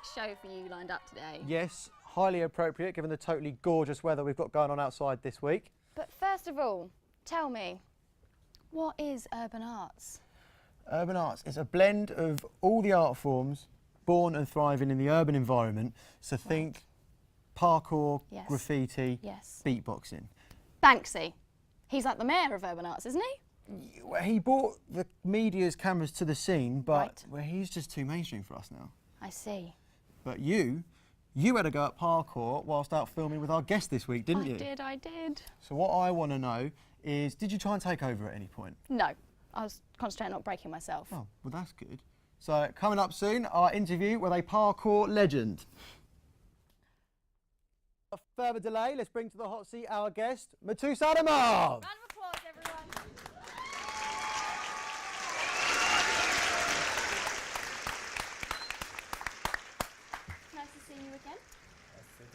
show for you lined up today. Yes, highly appropriate given the totally gorgeous weather we've got going on outside this week. But first of all, tell me, what is urban arts? Urban arts is a blend of all the art forms born and thriving in the urban environment. So think parkour, Yes. graffiti, Yes. beatboxing. Banksy. He's like the mayor of urban arts, isn't he? Well, he brought the media's cameras to the scene, but Right. well, he's just too mainstream for us now. I see. But you had a go at parkour whilst out filming with our guest this week, didn't you? I did. So what I want to know is, did you try and take over at any point? No, I was concentrating on not breaking myself. Oh, well that's good. So coming up soon, our interview with a parkour legend. Without further delay, let's bring to the hot seat our guest, Matu Sadamov. Round of applause, everyone. Nice to see you again.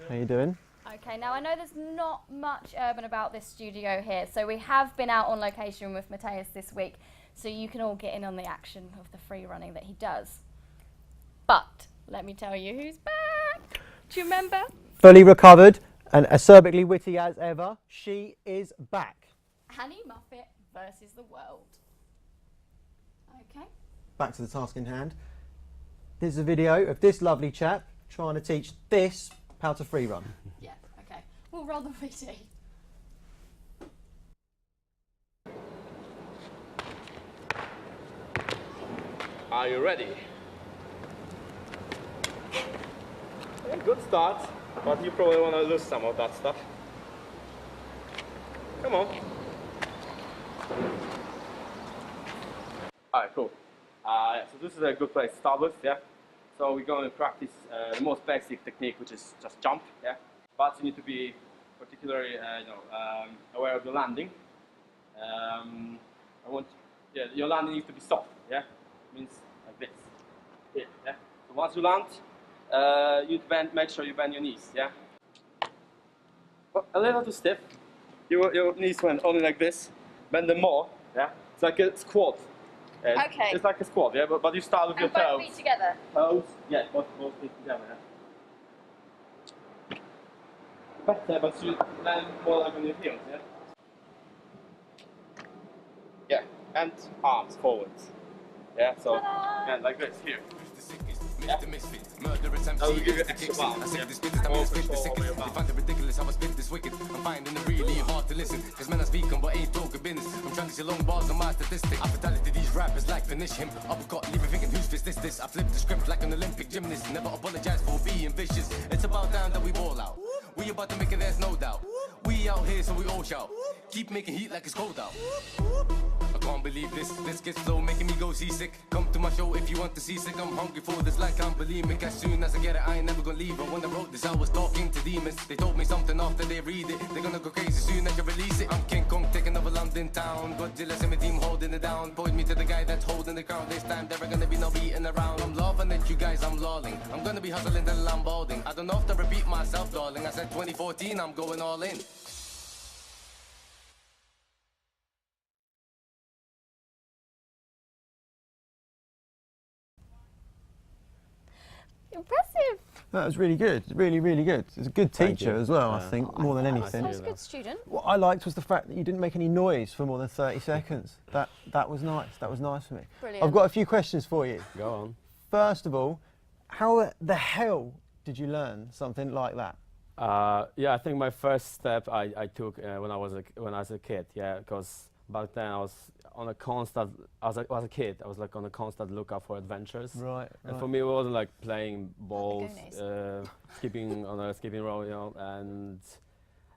How you doing? Okay, now I know there's not much urban about this studio here, so we have been out on location with Mateus this week, so you can all get in on the action of the free running that he does. But let me tell you who's back. Do you remember? Fully recovered and acerbically witty as ever, she is back. Annie Muffet versus the world. Okay. Back to the task in hand. This is a video of this lovely chap trying to teach this how to free run. Yeah, okay. We'll roll the VT. Are you ready? Yeah, good start, but you probably want to lose some of that stuff. Come on. Alright, cool. So this is a good place to start with, yeah? So we're going to practice the most basic technique, which is just jump, yeah? But you need to be particularly, aware of the landing. Your landing needs to be soft, yeah? Means like this, here, yeah? So once you land, you bend, make sure you bend your knees, yeah? But a little too stiff. Your knees went only like this. Bend them more, yeah? It's like a squat. Okay. It's like a squat, yeah? But you start with your toes. Both feet together. Toes, yeah, both feet together, yeah? Better, but you land more like on your heels, yeah? Yeah, and arms forwards. Yeah, so, and like this, here. Yeah. I will give you extra bounce. Yeah. More control over your bounce. Find it ridiculous how I spit this wicked. I'm finding it really hard to listen. Cause men are speaking but ain't talking business. I'm trying to see long bars on my statistic. I fatality these rappers like finish him. Uppercut, leave you thinking who's this? I flip the script like an Olympic gymnast. Never apologize for being vicious. It's about time that we ball out. We about to make it, there's no doubt. We out here so we all shout. Keep making heat like it's cold out. I can't believe this gets slow, making me go seasick. Come to my show if you want to see sick. I'm hungry for this like I'm bulimic. As soon as I get it, I ain't never gonna leave. But when I wrote this, I was talking to demons. They told me something after they read it. They're gonna go crazy soon as you release it. I'm King Kong, taking over London town. Godzilla, send me team holding it down. Point me to the guy that's holding the crown. This time there ain't gonna be no beating around. I'm laughing at you guys, I'm lolling. I'm gonna be hustling till I'm balding. I don't know if to repeat myself, darling. I said 2014, I'm going all in. Impressive. That was really good, really, really good. It's a good teacher as well, I think, more than anything. I was a good student. What I liked was the fact that you didn't make any noise for more than 30 seconds. That was nice. That was nice for me. Brilliant. I've got a few questions for you. Go on. First of all, how the hell did you learn something like that? Yeah, I think my first step I took when I was a kid. Yeah, because back then I was on a constant. As a kid, I was like on a constant lookout for adventures. Right. And for me, it wasn't like playing balls, skipping on a skipping rope, you know, and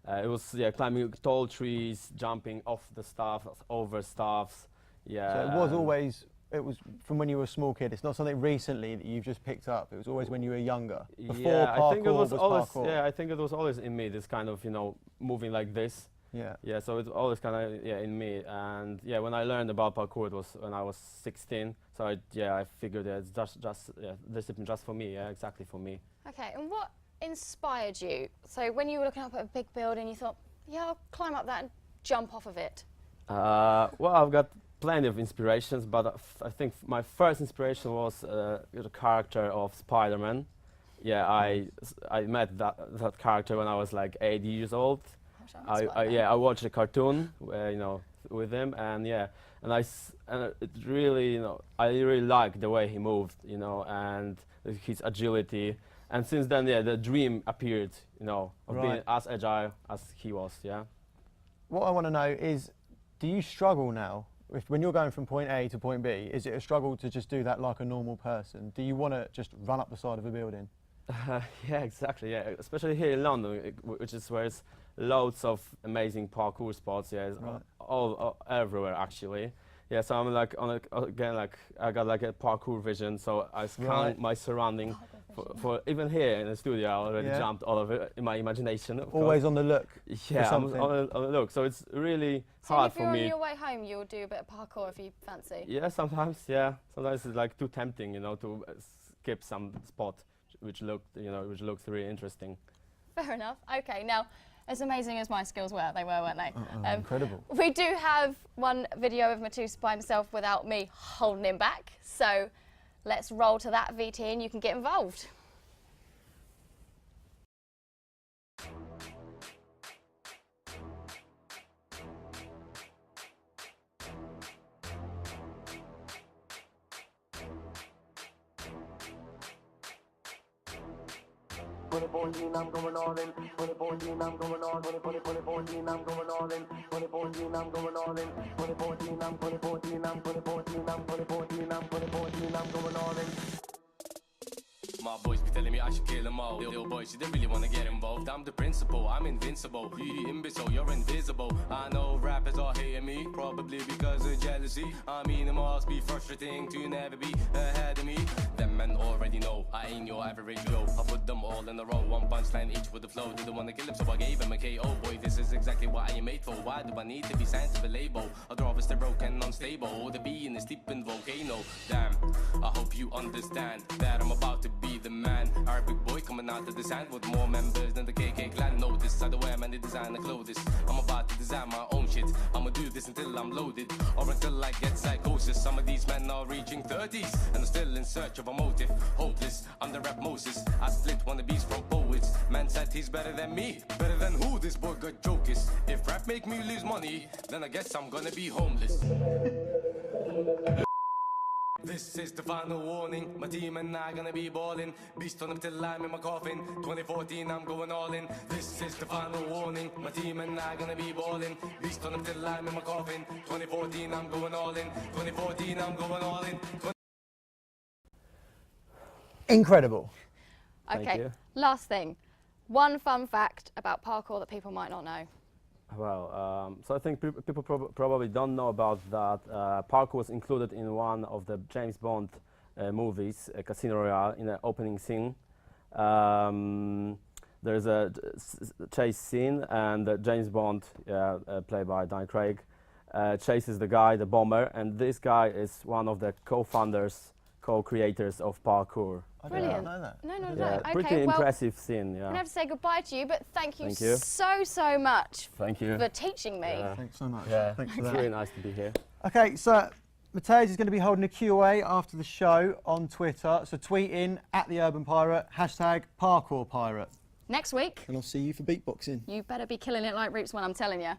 it was climbing tall trees, jumping off the stuff, over stuffs. Yeah. So it was always. It was from when you were a small kid. It's not something recently that you've just picked up. It was always when you were younger. Before parkour I think it was always, parkour. Yeah, I think it was always in me. This kind of, you know, moving like this. Yeah. Yeah. So it's always kind of in me. And yeah, when I learned about parkour, it was when I was 16. So I figured it's just discipline just for me. Yeah, exactly for me. Okay, and what inspired you? So when you were looking up at a big building, you thought, yeah, I'll climb up that and jump off of it. Well, I've got plenty of inspirations, but I think my first inspiration was the character of Spider-Man. yeah, I met that character when I was like 8 years old. I watched a cartoon, you know, with him, and yeah, and it really, you know, I really liked the way he moved, you know, and his agility. And since then, yeah, the dream appeared, you know, of being as agile as he was, yeah. What I want to know is, do you struggle now? When you're going from point A to point B, is it a struggle to just do that like a normal person? Do you want to just run up the side of a building? Yeah, exactly, yeah. Especially here in London, which is where there's loads of amazing parkour spots, yeah, all everywhere actually. Yeah, so I'm like, again, like, I got like a parkour vision, so I scan my surrounding. For even here in the studio, I already jumped all of it in my imagination. Always on the look. Yeah, I'm on the look. So it's really hard for me. So if you're on your way home, you'll do a bit of parkour if you fancy. Yeah, sometimes. Yeah, sometimes it's like too tempting, you know, to skip some spot which looks really interesting. Fair enough. Okay, now, as amazing as my skills were, they were, weren't they? Incredible. We do have one video of Matus by himself without me holding him back. So let's roll to that VT and you can get involved. Put it 14, I'm going all in. Put it 14, I'm going all in. Put it 14, I'm going all in. Put it 14, I'm going all in. Put it 14, I'm put it 14, I'm put it 14, I'm put it 14, I'm put it 14, I'm going all in. My boys be telling me I should kill them all. Little boys, you don't really wanna get involved. I'm the principal, I'm invincible. You imbecile, you're invisible. I know rappers are hating me, probably because of jealousy. I mean, it must be frustrating to never be ahead of me. Them men already know I ain't your average Joe. I put them all in a row, one punchline each with the flow. Didn't wanna kill him, so I gave him a KO. Boy, this is exactly what I am made for. Why do I need to be signed to the label? I'd rather stay broken, unstable. The bee in a steeping volcano. Damn, I hope you understand that I'm about to be the man. Arabic boy coming out of the sand with more members than the KK clan. Know this, I don't wear man, they design the clothes. I'm about to design my own shit. I'ma do this until I'm loaded, or until I get psychosis. Some of these men are reaching 30s and are still in search of a motive. Hopeless, I'm the rap Moses. I split wannabes from poets. Man said he's better than me. Better than who? This boy got jokers. If rap make me lose money, then I guess I'm gonna be homeless. This is the final warning. My team and I gonna be balling. Beast on up till I'm in my coffin. 2014, I'm going all in. This is the final warning. My team and I gonna be balling. Beast on up till I'm in my coffin. 2014, I'm going all in. 2014, I'm going all in. Incredible. Okay, last thing. One fun fact about parkour that people might not know. Well, so I think people probably don't know about that. Parkour was included in one of the James Bond movies, Casino Royale, in the opening scene. There's a chase scene, and James Bond, played by Daniel Craig, chases the guy, the bomber, and this guy is one of the co-founders, co-creators of parkour. Brilliant. I didn't know that. No. Okay, pretty impressive scene, yeah. I'm going to have to say goodbye to you, but thank you, Thank you. so much Thank you. for teaching me. Yeah. Thanks so much. Yeah, Thanks for it's that. really nice to be here. Okay, so Matej is going to be holding a Q&A after the show on Twitter. So tweet in @TheUrbanPirate, #ParkourPirate. Next week, And I'll see you for beatboxing. you better be killing it like Roots when I'm telling you.